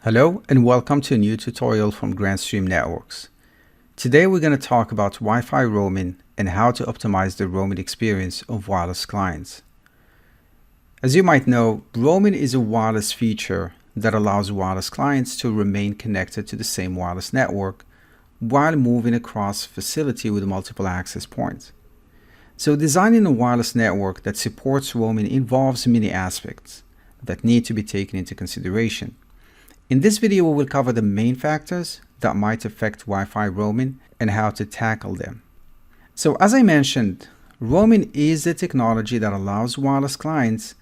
Hello and welcome to a new tutorial from Grandstream Networks. Today we're going to talk about Wi-Fi roaming and how to optimize the roaming experience of wireless clients. As you might know, roaming is a wireless feature that allows wireless clients to remain connected to the same wireless network while moving across a facility with multiple access points. So designing a wireless network that supports roaming involves many aspects that need to be taken into consideration. In this video, we will cover the main factors that might affect Wi-Fi roaming and how to tackle them. So as I mentioned, roaming is the technology that allows wireless clients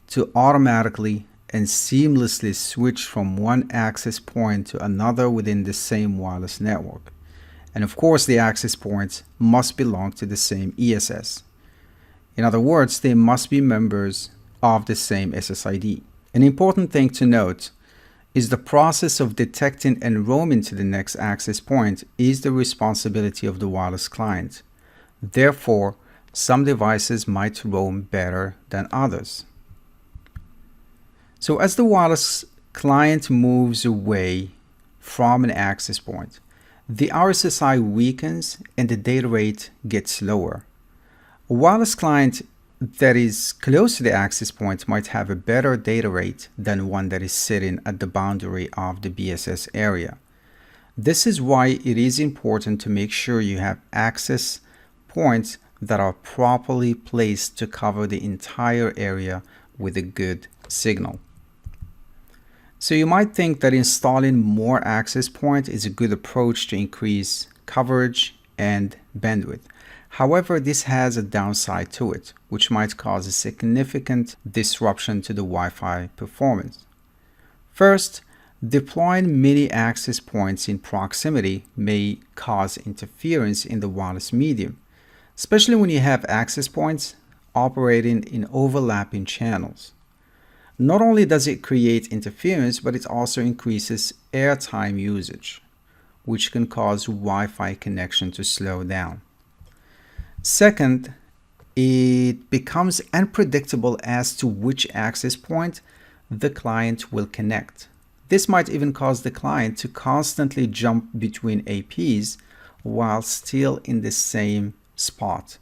to automatically and seamlessly switch from one access point to another within the same wireless network. And of course, the access points must belong to the same ESS. In other words, they must be members of the same SSID. An important thing to note is the process of detecting and roaming to the next access point is the responsibility of the wireless client. Therefore, some devices might roam better than others. So as the wireless client moves away from an access point, the RSSI weakens and the data rate gets lower. A wireless client that is close to the access point might have a better data rate than one that is sitting at the boundary of the BSS area. This is why it is important to make sure you have access points that are properly placed to cover the entire area with a good signal. So you might think that installing more access points is a good approach to increase coverage and bandwidth. However, this has a downside to it, which might cause a significant disruption to the Wi-Fi performance. First, deploying many access points in proximity may cause interference in the wireless medium, especially when you have access points operating in overlapping channels. Not only does it create interference, but it also increases airtime usage, which can cause Wi-Fi connection to slow down. Second, it becomes unpredictable as to which access point the client will connect. This might even cause the client to constantly jump between APs while still in the same spot.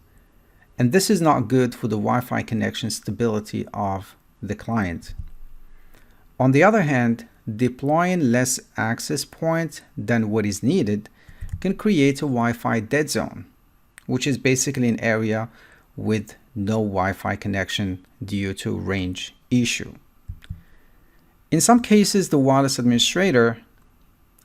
And this is not good for the Wi-Fi connection stability of the client. On the other hand, deploying less access points than what is needed can create a Wi-Fi dead zone, which is basically an area with no Wi-Fi connection due to a range issue. In some cases, the wireless administrator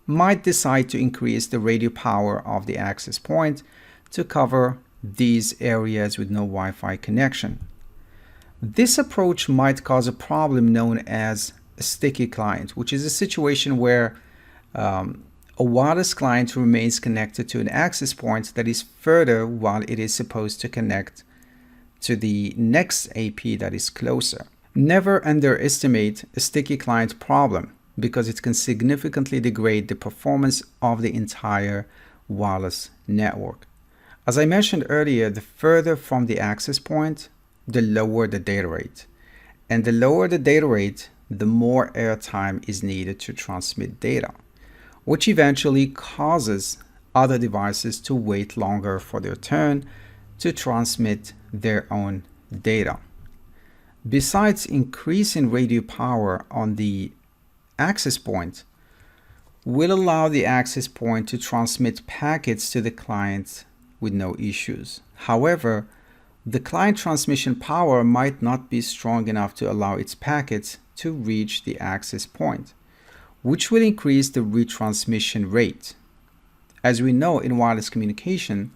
might decide to increase the radio power of the access point to cover these areas with no Wi-Fi connection. This approach might cause a problem known as a sticky client, which is a situation where a wireless client remains connected to an access point that is further while it is supposed to connect to the next AP that is closer. Never underestimate a sticky client problem because it can significantly degrade the performance of the entire wireless network. As I mentioned earlier, the further from the access point, the lower the data rate. And the lower the data rate, the more airtime is needed to transmit data, which eventually causes other devices to wait longer for their turn to transmit their own data. Besides increasing radio power on the access point, will allow the access point to transmit packets to the client with no issues. However, the client transmission power might not be strong enough to allow its packets to reach the access point, which will increase the retransmission rate. As we know in wireless communication,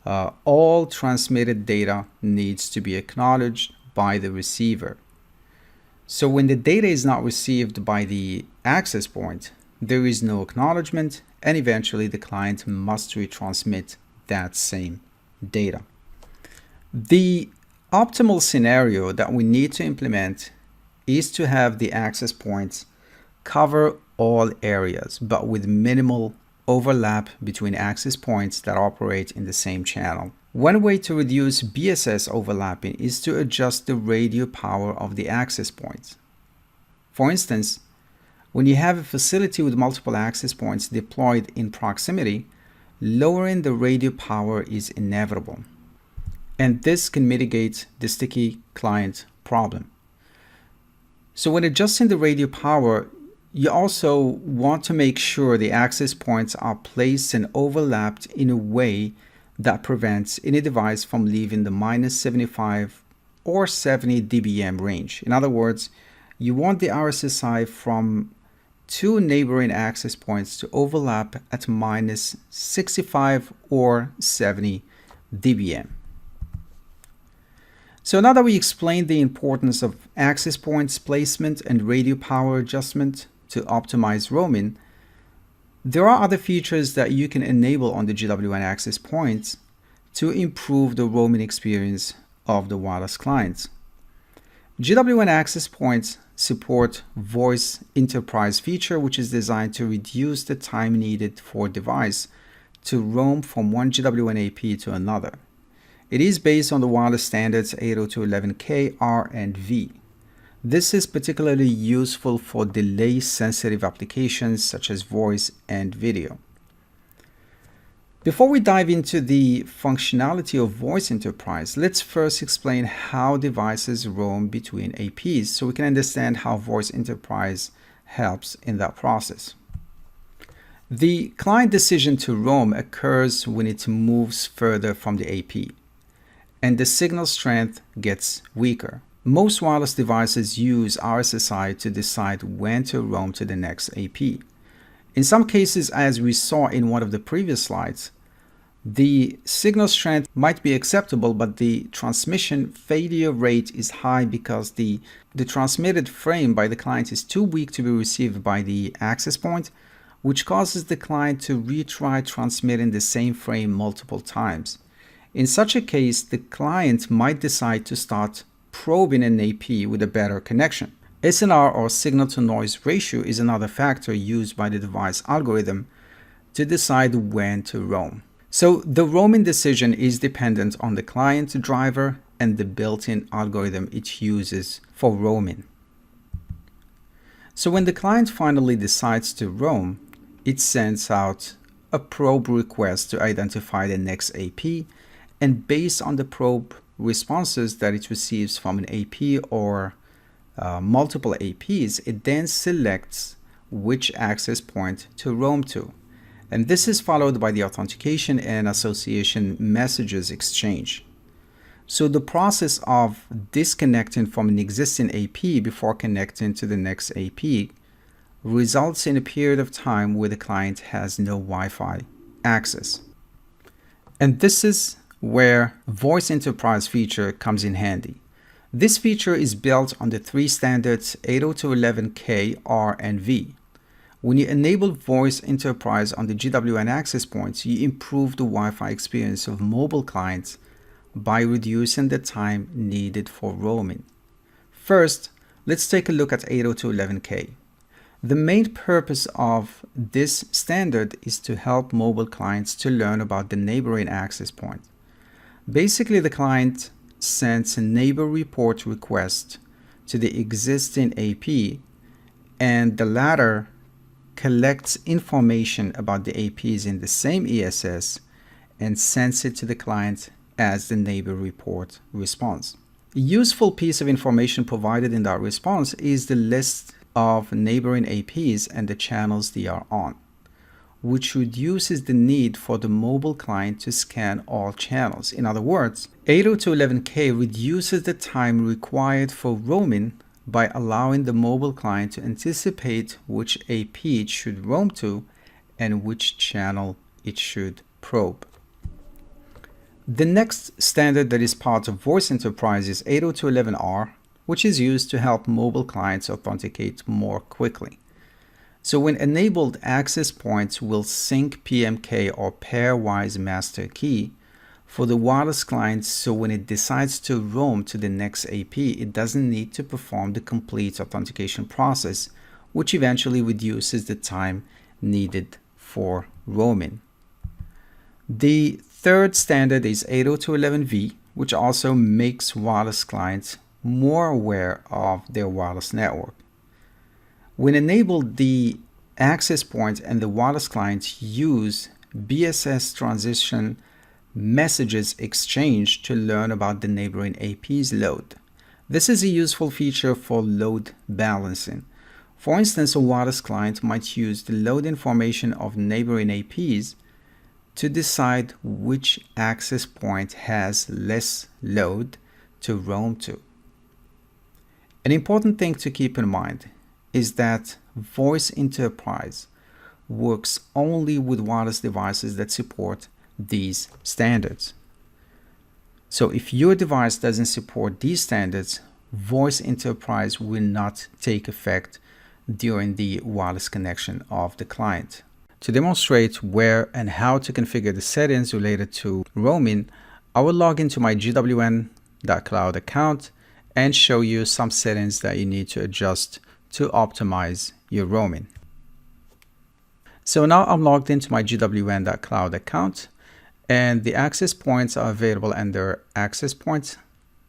all transmitted data needs to be acknowledged by the receiver. So when the data is not received by the access point, there is no acknowledgement, and eventually the client must retransmit that same data. The optimal scenario that we need to implement is to have the access points cover all areas, but with minimal overlap between access points that operate in the same channel. One way to reduce BSS overlapping is to adjust the radio power of the access points. For instance, When you have a facility with multiple access points deployed in proximity, lowering the radio power is inevitable, and this can mitigate the sticky client problem. So when adjusting the radio power, you also want to make sure the access points are placed and overlapped in a way that prevents any device from leaving the -75 or 70 dBm range. In other words, you want the RSSI from two neighboring access points to overlap at -65 or 70 dBm. So now that we explained the importance of access points placement and radio power adjustment to optimize roaming, there are other features that you can enable on the GWN access points to improve the roaming experience of the wireless clients. GWN access points support voice enterprise feature, which is designed to reduce the time needed for a device to roam from one GWN AP to another. It is based on the wireless standards 802.11k, R, and V. This is particularly useful for delay-sensitive applications such as voice and video. Before we dive into the functionality of voice enterprise, let's first explain how devices roam between APs so we can understand how voice enterprise helps in that process. The client decision to roam occurs when it moves further from the AP, and the signal strength gets weaker. Most wireless devices use RSSI to decide when to roam to the next AP. In some cases, as we saw in one of the previous slides, the signal strength might be acceptable, but the transmission failure rate is high because the transmitted frame by the client is too weak to be received by the access point, which causes the client to retry transmitting the same frame multiple times. In such a case, the client might decide to start probing an AP with a better connection. SNR, or signal-to-noise ratio, is another factor used by the device algorithm to decide when to roam. So the roaming decision is dependent on the client driver and the built-in algorithm it uses for roaming. So when the client finally decides to roam, it sends out a probe request to identify the next AP, and based on the probe responses that it receives from an AP or multiple APs, it then selects which access point to roam to. And this is followed by the authentication and association messages exchange. So the process of disconnecting from an existing AP before connecting to the next AP results in a period of time where the client has no Wi-Fi access. And this is where voice enterprise feature comes in handy. This feature is built on the three standards 802.11k, R, and V. When you enable voice enterprise on the GWN access points, you improve the Wi-Fi experience of mobile clients by reducing the time needed for roaming. First, let's take a look at 802.11k. The main purpose of this standard is to help mobile clients to learn about the neighboring access point. Basically, the client sends a neighbor report request to the existing AP, and the latter collects information about the APs in the same ESS and sends it to the client as the neighbor report response. A useful piece of information provided in that response is the list of neighboring APs and the channels they are on, which reduces the need for the mobile client to scan all channels. In other words, 802.11k reduces the time required for roaming by allowing the mobile client to anticipate which AP it should roam to and which channel it should probe. The next standard that is part of voice enterprise is 802.11r, which is used to help mobile clients authenticate more quickly. So when enabled, access points will sync PMK or pairwise master key for the wireless client, so when it decides to roam to the next AP, it doesn't need to perform the complete authentication process, which eventually reduces the time needed for roaming. The third standard is 802.11v, which also makes wireless clients more aware of their wireless network. When enabled, the access point and the wireless client use BSS transition messages exchange to learn about the neighboring AP's load. This is a useful feature for load balancing. For instance, a wireless client might use the load information of neighboring APs to decide which access point has less load to roam to. An important thing to keep in mind is that Voice Enterprise works only with wireless devices that support these standards. So if your device doesn't support these standards, Voice Enterprise will not take effect during the wireless connection of the client. To demonstrate where and how to configure the settings related to roaming, I will log into my GWN.cloud account and show you some settings that you need to adjust to optimize your roaming. So now I'm logged into my GWN.cloud account, and the access points are available under access points.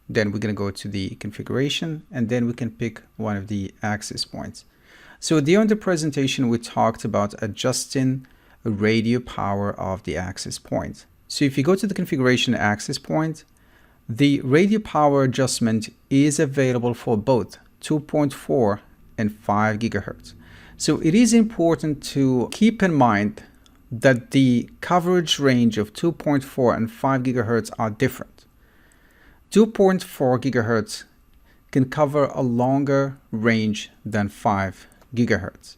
Then we're going to go to the configuration, and then we can pick one of the access points. So during the presentation, we talked about adjusting the radio power of the access point. So if you go to the configuration access point, the radio power adjustment is available for both 2.4 and 5 gigahertz. So it is important to keep in mind that the coverage range of 2.4 and 5 gigahertz are different. 2.4 gigahertz can cover a longer range than 5 gigahertz.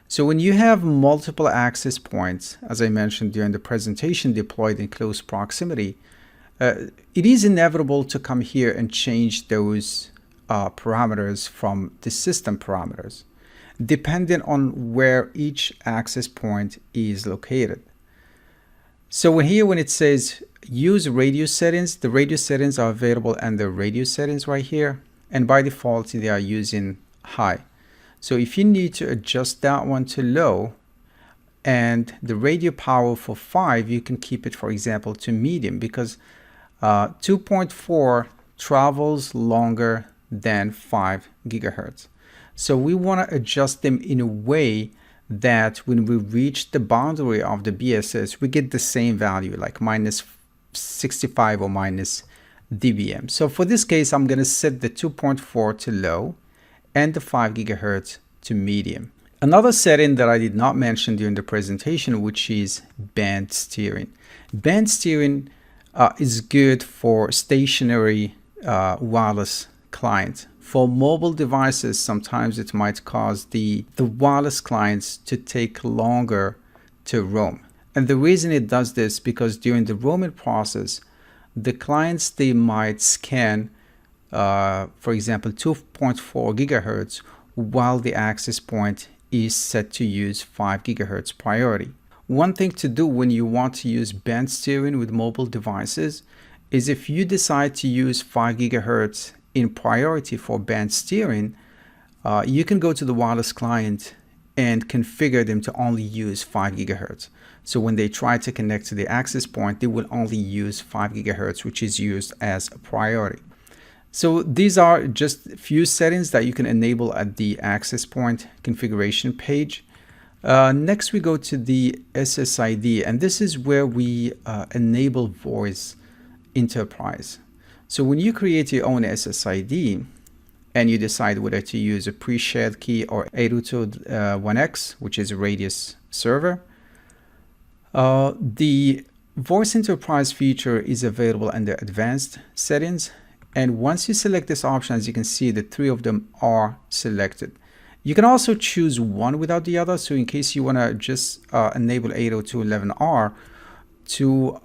So when you have multiple access points, as I mentioned during the presentation, deployed in close proximity, it is inevitable to come here and change those parameters from the system parameters, depending on where each access point is located. So when it says use radio settings, the radio settings are available under radio settings right here, and by default they are using high. So if you need to adjust that one to low, and the radio power for 5, you can keep it, for example, to medium, because 2.4 travels longer than 5 gigahertz. So we want to adjust them in a way that when we reach the boundary of the BSS, we get the same value, like minus 65 or minus dBm. So for this case, I'm going to set the 2.4 to low and the 5 gigahertz to medium. Another setting that I did not mention during the presentation, which is band steering. Band steering is good for stationary wireless clients. For mobile devices, sometimes it might cause the wireless clients to take longer to roam. And the reason it does this, because during the roaming process, the clients, they might scan, for example, 2.4 gigahertz, while the access point is set to use 5 gigahertz priority. One thing to do when you want to use band steering with mobile devices is, if you decide to use 5 gigahertz in priority for band steering, you can go to the wireless client and configure them to only use 5 gigahertz. So when they try to connect to the access point, they will only use 5 gigahertz, which is used as a priority. So these are just a few settings that you can enable at the access point configuration page. Next, we go to the SSID, and this is where we enable Voice Enterprise. So when you create your own SSID and you decide whether to use a pre-shared key or 802.1x, which is a radius server, the Voice Enterprise feature is available under Advanced Settings. And once you select this option, as you can see, the 3 of them are selected. You can also choose one without the other. So in case you want to just enable 802.11r to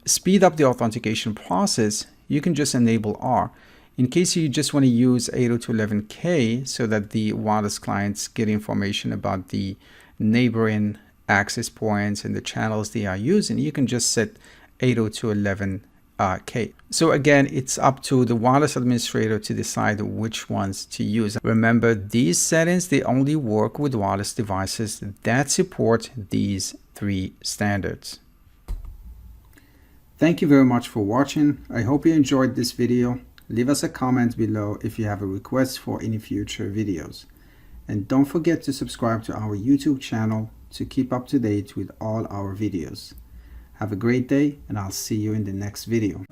speed up the authentication process, you can just enable R. In case you just want to use 802.11k so that the wireless clients get information about the neighboring access points and the channels they are using, you can just set 802.11k. So again, it's up to the wireless administrator to decide which ones to use. Remember, these settings, they only work with wireless devices that support these 3 standards. Thank you very much for watching. I hope you enjoyed this video. Leave us a comment below if you have a request for any future videos. And don't forget to subscribe to our YouTube channel to keep up to date with all our videos. Have a great day, and I'll see you in the next video.